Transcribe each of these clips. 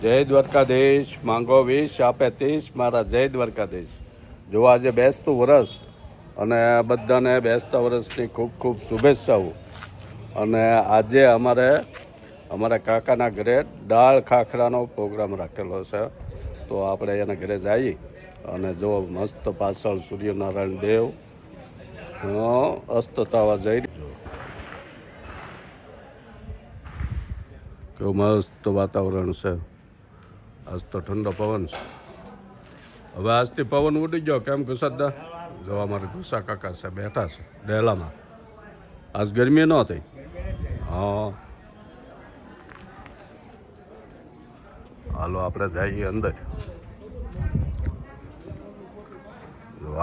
જય દ્વારકાધીશ. માંગો 20 આપે 30. મારા જય દ્વારકાધીશ. જો આજે બેસતું વરસ અને બધાને બેસતા વરસની ખૂબ ખૂબ શુભેચ્છાઓ. અને આજે અમારા કાકાના ઘરે દાળ ખાખરાનો પ્રોગ્રામ રાખેલો છે. તો આપણે એના ઘરે જઈએ અને જો મસ્ત પાછળ સૂર્યનારાયણ દેવ અસ્ત થવા જઈ કેવું મસ્ત વાતાવરણ છે. આજ તો ઠંડો પવન છે. હવે આજથી પવન ઉડી ગયો. કેમ કુસદા જો અમારે ગુસ્સા કાકા છે બેઠા છે ડેલામાં. આજ ગરમી ન થઈ. હા હાલો આપણે જઈએ અંદર.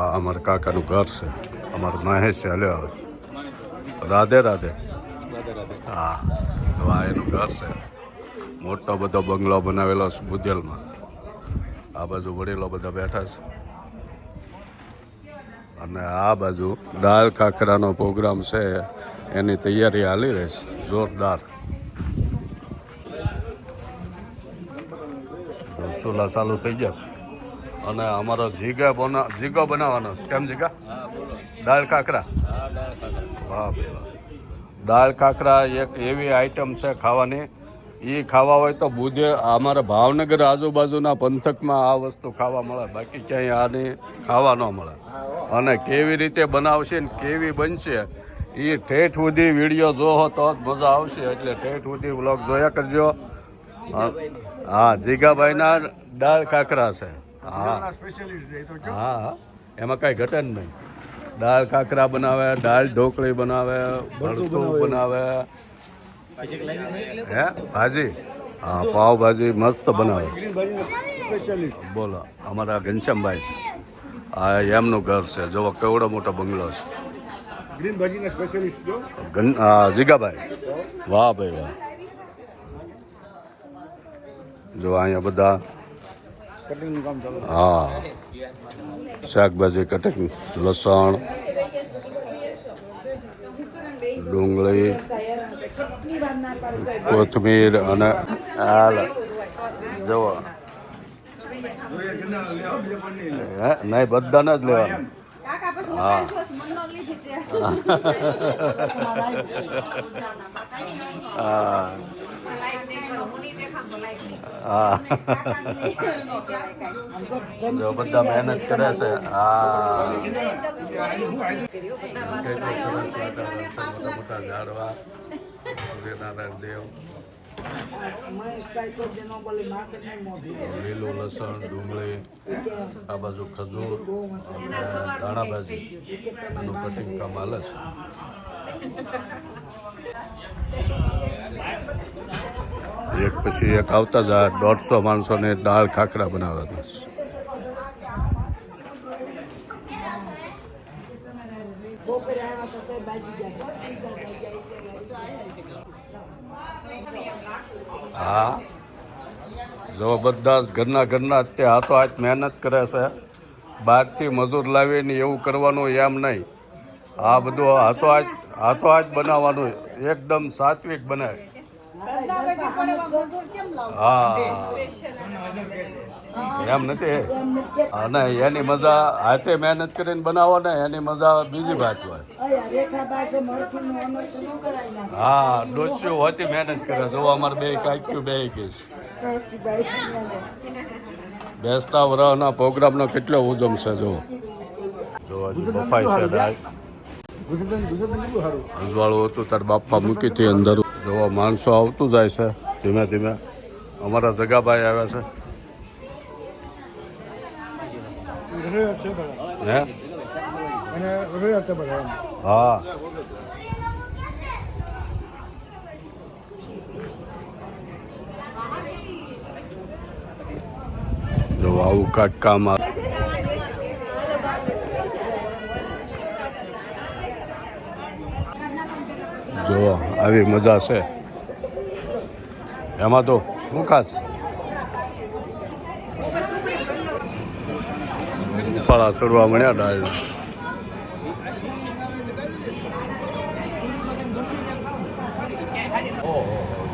આ અમારા કાકાનું ઘર છે. અમારું મહેશ છે. હલ્યો આવે રાધે રાધે. હા તો આ એનું ઘર છે. મોટો બધો બંગલો બનાવેલો છે બુધેલમાં. આ બાજુ વડીલો બધા બેઠા છે અને આ બાજુ દાળ ખાખરાનો પ્રોગ્રામ છે એની તૈયારી હાલી રહી છે જોરદાર. રસોલા ચાલુ થઈ જશે અને અમારો જીગો બનાવવાનો છે. કેમ જીગા? દાળ ખાખરા. વાહ ભાઈ વાહ. દાળ ખાખરા એક એવી આઈટમ છે ખાવાની. એ ખાવા હોય તો અમારા ભાવનગર આજુબાજુના પંથકમાં આ વસ્તુ ખાવા મળે. બાકી ક્યાંય આની ખાવા ન મળે. અને કેવી રીતે બનાવશે ને કેવી બનશે એ ઠેઠ સુધી વિડીયો જોવો તો જ મજા આવશે. એટલે ઠેઠ સુધી વ્લોગ જોયા કરજો. હા જીગાભાઈના દાળ ખાખરા છે. હા હા એમાં કાંઈ ઘટે જ નહીં. દાળ ખાખરા બનાવે, દાળ ઢોકળી બનાવે, ભરતું બનાવે. હે ભાજી? હા પાવભાજી મસ્ત બનાવે. બોલો અમારા ઘનશ્યામભાઈ છે. આ એમનું ઘર છે. જોવો કેવડો મોટો બંગલો છે. જીગાભાઈ વાહ ભાઈ વાહ. જો અહીંયા બધા હા શાકભાજી કટિંગ, લસણ, ડુંગળી, કોથમીર અને જુઓ નહીં બધાને જ લેવાનું. હા હા જો બધા મહેનત કરે છે. હા મોટા ઝાડવા, સૂર્યનારાયણ દેવ, લીલું લસણ, ડુંગળી, આ બાજુ ખજૂર અને દાણાભાજી એનું કટિંગ કામ હાલે છે. એક પછી એક આવતા જાય. 150 માણસોને દાળ ખાખરા બનાવવાના છે. હા જો બધા ઘરના તે હાથો હાથ મહેનત કરે છે. બહારથી મજૂર લાવીને એવું કરવાનું એમ નહીં. આ બધું હાથો હાથ બનાવવાનું. એકદમ સાત્વિક બનાવે. હા એમ નથી. અને એની મજા હાથે મહેનત કરીને બનાવો ને એની મજા બીજી વાત હોય. હા ડોસ્યું હોતી મહેનત કરે. જો અમારે બે કાંઈક્યું બે ગઈ. બેસતા વરાના પ્રોગ્રામનો કેટલો ઉજમ છે. જો હજુ બફાઈ છે દાળ. અજવાળું હતું તાર બાપા મૂકી હતી અંદર. જોવા માણસો આવતું જાય છે ધીમે ધીમે. અમારા જગાભાઈ આવ્યા છે. હે હા જો આવું કાંઈક કામ જો આવી મજા છે એમાં. તો શું ખાસ ઉપાળા ચડવા મળ્યા ડાળ.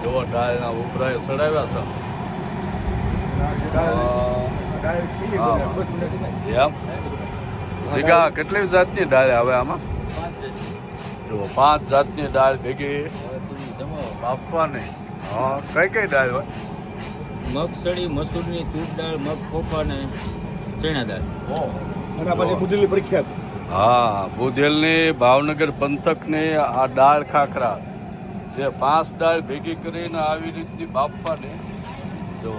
જો દાળના ઉપરાએ ચડાવ્યા છે. એમ જીગા કેટલી જાતની દાળ આવે આમાં? જો 5 જાતની દાળ ભેગી બાફવાની. હા, કઈ કઈ દાળ હોય? મગસળી, મસૂરની, તૂર દાળ, મગ ફોફા ને ચણા દાળ. અને પછી બુધેલી પ્રખ્યાત. હા, બુધેલની ભાવનગર પંથકની આ દાળ ખાખરા જે 5 દાળ ભેગી કરીને આવી રીતની બાફવાની. જો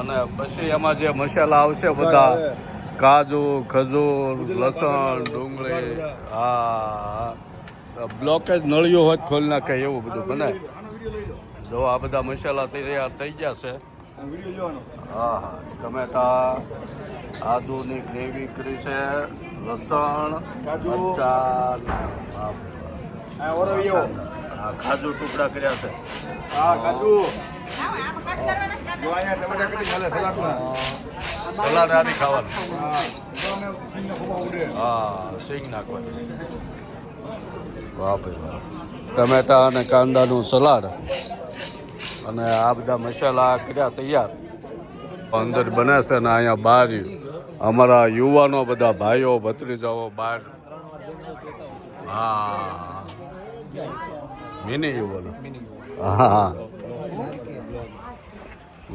અને પછી એમાં જે મસાલા આવશે બધા કાજુ, ખજૂર, લસણ, ડુંગળી. હા, બ્લોકેજ નળિયો હોય ખોલી નાખે એવું બધું બને. જો આ બધા મસાલા તૈયાર થઈ ગયા છે. હા હા, ટમેટા, આદુની ગ્રેવી કરી છે, લસણ, મરચાં, કાજુ ટુકડા કર્યા છે. સલાડ આની ખાવાનું. હા, સિંગ નાખવાનું. વાહ ભાઈ વાહ. ટમેટા અને કાંદાનું સલાડ અને આ બધા મસાલા કર્યા તૈયાર. અંદર બને છે ને અહીંયા બહાર અમારા યુવાનો બધા ભાઈઓ ભત્રીજાઓ બહાર. હા, મિની યુવાનો. હા,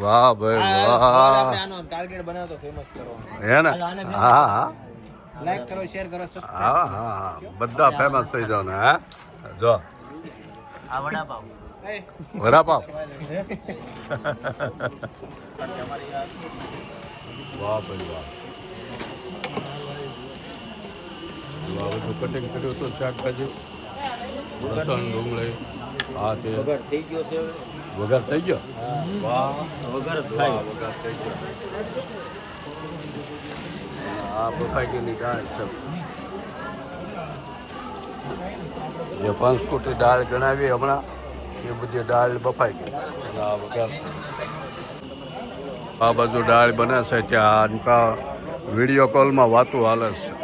વાહ ભાઈ વાહ. ટાર્ગેટ બનાવતો ફેમસ કરો હે ને? હા હા, લાઈક કરો, શેર કરો, સબસ્ક્રાઇબ. હા હા હા, બધા ફેમસ થઈ જાવ ને. હે જો આ વડાપાવ. વડાપાવ. વાહ ભાઈ વાહ. આ બધું કટિંગ કર્યું હતું શાકભાજી, લસણ, ડુંગળી. હા, તે વઘાર થઈ ગયો છે. વઘાર થઈ ગયો. વાહ, વઘાર વાહ, વઘાર થઈ ગયો. આ બફાઈ ગયેલી દાળ છે. જે 5 કોટી દાળ ગણાવી હમણાં એ બધી દાળ બફાઈ ગઈ. અને આ વઘાર આ બાજુ દાળ બને છે ત્યાં વિડીયો કોલમાં વાતું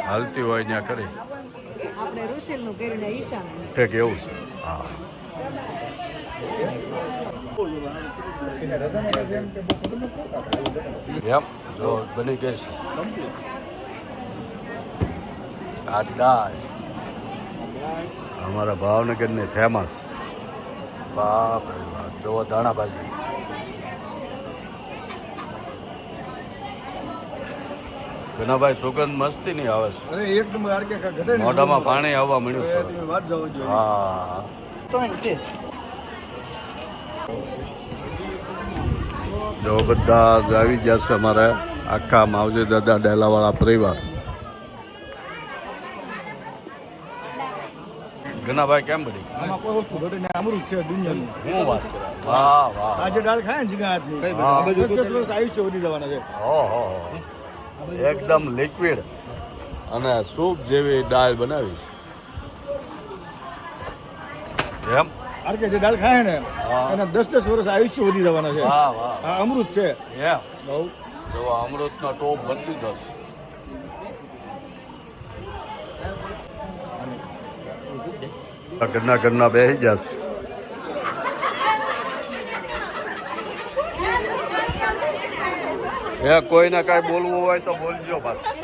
હાલતી હોય ત્યાં કરી. આપણે ઋષિલનું કરીને ઈશાન. ઠીક એવું છે. હા, એમ જો બની ગઈ છે આ દાળ અમારા ભાવનગરની ફેમસ. બાપ રે બાપ, જો દાણા ભાજી. ઘનાભાઈ સુગંધ મસ્તી નહીં આવે છે. અરે એક નંબર આર કે ઘટે ને. મોઢામાં પાણી આવવા મળ્યું છે. તમે વાત જાવ જોઈએ. હા, જો બધા જ આવી ગયા છે અમારે આખા માવજી દાદા ડેલાવાળા પરિવાર. ઘનાભાઈ કેમ બધી? આમાં કોઈ વસ્તુ ઘટે ને અમૃત છે દુનિયાનું. હું વાત કરે. વાહ વાહ. આ જે દાળ ખાય ને જીગા હાથની, હા. આ બધું 10 વર્ષ આયુષ્ય વધી જવાના છે. ઓહો, એકદમ લિક્વિડ અને સૂપ જેવી દાળ બનાવી છે. એમ આર કે જે દાળ ખાય ને હા. એના 10 વર્ષ આયુષ્ય વધી જવાના છે. વાહ વાહ. આ અમૃત છે. એમ બહુ જો અમૃતનો ટોપ બદલી દો. ઘરના બેસી જશે. એ કોઈને કાંઈ બોલવું હોય તો બોલજો પાછું.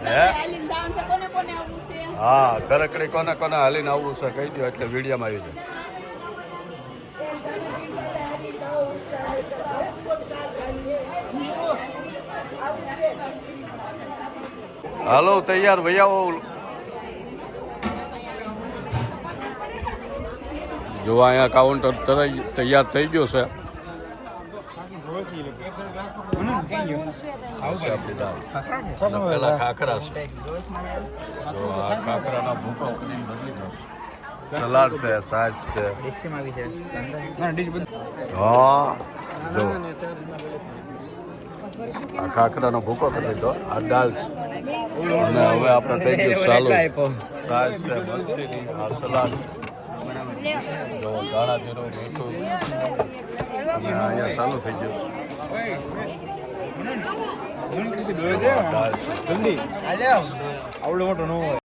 હે હા, કરકડી કોને કોને હાલીને આવવું છે કહી દો એટલે વિડીયોમાં આવી જાય. હાલો તૈયાર ભૈયાઓ. જો અહીંયા કાઉન્ટર તૈયાર થઈ ગયો છે. પેલા ખાખરા છે. તો આ ખાખરાનો ભૂકો કરીને બદલી દો. સલાડ છે, સાસ છે. હા, જો આ ખાખરાનો ભૂકો કરી દો. આ દાળ છે અને હવે આપણે થઈ ગયું ચાલુ. સાસ છે મસ્તીની. આ સલાડ જો ધાણા જીરું મીઠું અને અહીંયા ચાલુ થઈ ગયું. દાળ છે. જલ્દી આવડો મોટો ન હોય.